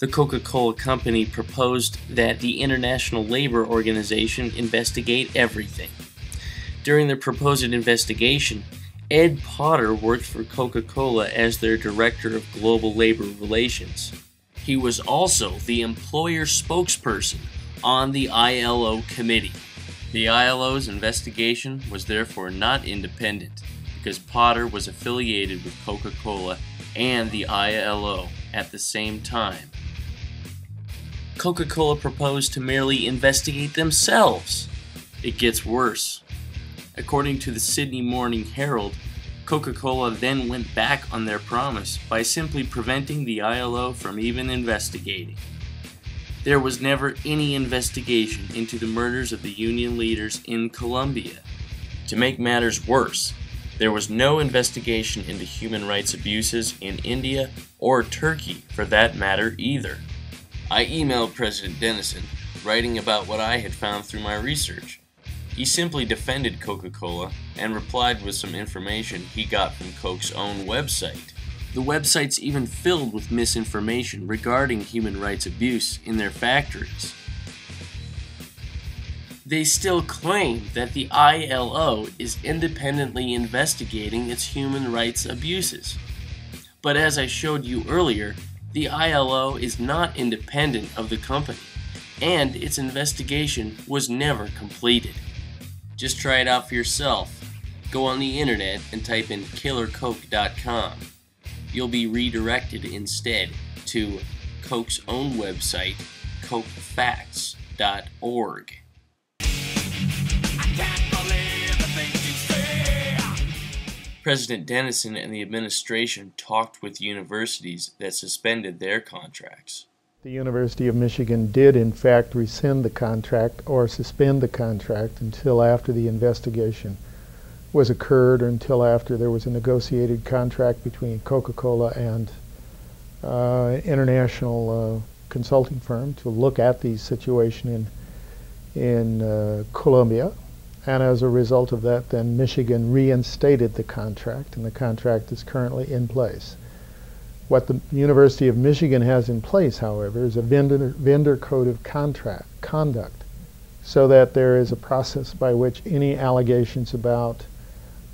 The Coca-Cola Company proposed that the International Labor Organization investigate everything. During the proposed investigation, Ed Potter worked for Coca-Cola as their Director of Global Labor Relations. He was also the employer spokesperson on the ILO committee. The ILO's investigation was therefore not independent, because Potter was affiliated with Coca-Cola and the ILO at the same time. Coca-Cola proposed to merely investigate themselves. It gets worse. According to the Sydney Morning Herald, Coca-Cola then went back on their promise by simply preventing the ILO from even investigating. There was never any investigation into the murders of the union leaders in Colombia. To make matters worse, there was no investigation into human rights abuses in India or Turkey for that matter either. I emailed President Dennison, writing about what I had found through my research. He simply defended Coca-Cola and replied with some information he got from Coke's own website. The website's even filled with misinformation regarding human rights abuse in their factories. They still claim that the ILO is independently investigating its human rights abuses. But as I showed you earlier, the ILO is not independent of the company, and its investigation was never completed. Just try it out for yourself. Go on the internet and type in killercoke.com. You'll be redirected instead to Coke's own website, cokefacts.org. President Dennison and the administration talked with universities that suspended their contracts. The University of Michigan did in fact rescind the contract or suspend the contract until after the investigation was occurred, or until after there was a negotiated contract between Coca-Cola and international consulting firm to look at the situation in Colombia. And as a result of that, then Michigan reinstated the contract, and the contract is currently in place. What the University of Michigan has in place, however, is a vendor code of conduct, so that there is a process by which any allegations about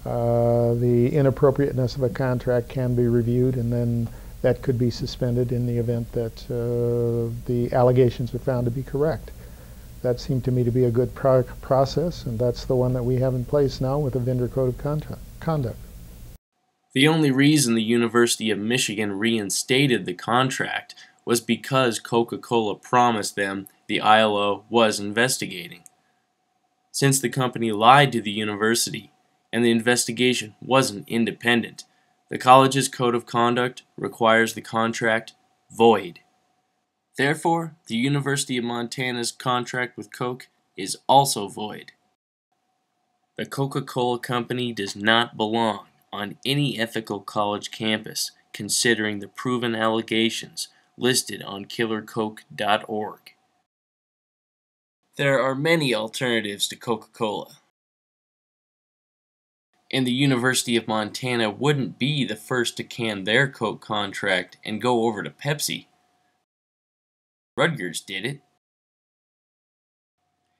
the inappropriateness of a contract can be reviewed, and then that could be suspended in the event that the allegations are found to be correct. That seemed to me to be a good process, and that's the one that we have in place now with a vendor code of conduct. The only reason the University of Michigan reinstated the contract was because Coca-Cola promised them the ILO was investigating. Since the company lied to the university, and the investigation wasn't independent, the college's code of conduct requires the contract void. Therefore, the University of Montana's contract with Coke is also void. The Coca-Cola Company does not belong on any ethical college campus, considering the proven allegations listed on killercoke.org. There are many alternatives to Coca-Cola, and the University of Montana wouldn't be the first to can their Coke contract and go over to Pepsi. Rutgers did it.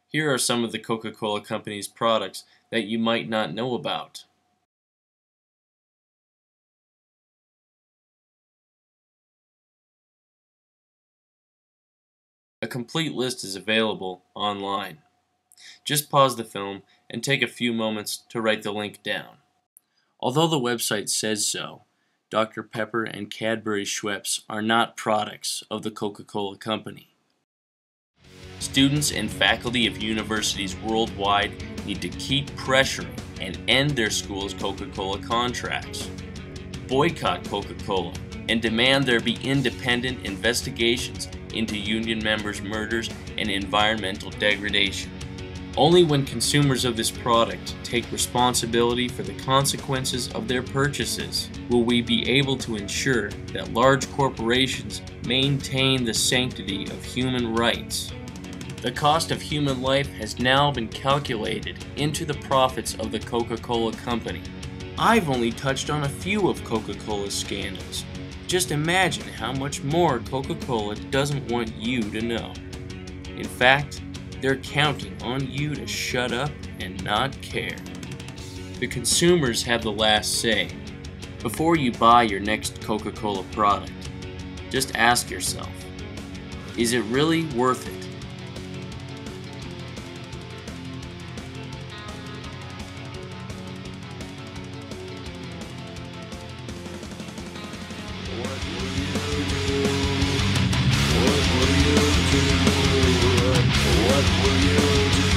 Here are some of the Coca-Cola Company's products that you might not know about. A complete list is available online. Just pause the film and take a few moments to write the link down. Although the website says so, Dr. Pepper and Cadbury Schweppes are not products of the Coca-Cola Company. Students and faculty of universities worldwide need to keep pressuring and end their school's Coca-Cola contracts. Boycott Coca-Cola and demand there be independent investigations into union members' murders and environmental degradation. Only when consumers of this product take responsibility for the consequences of their purchases will we be able to ensure that large corporations maintain the sanctity of human rights. The cost of human life has now been calculated into the profits of the Coca-Cola Company. I've only touched on a few of Coca-Cola's scandals. Just imagine how much more Coca-Cola doesn't want you to know. In fact, they're counting on you to shut up and not care. The consumers have the last say. Before you buy your next Coca-Cola product, just ask yourself, is it really worth it? What will you do?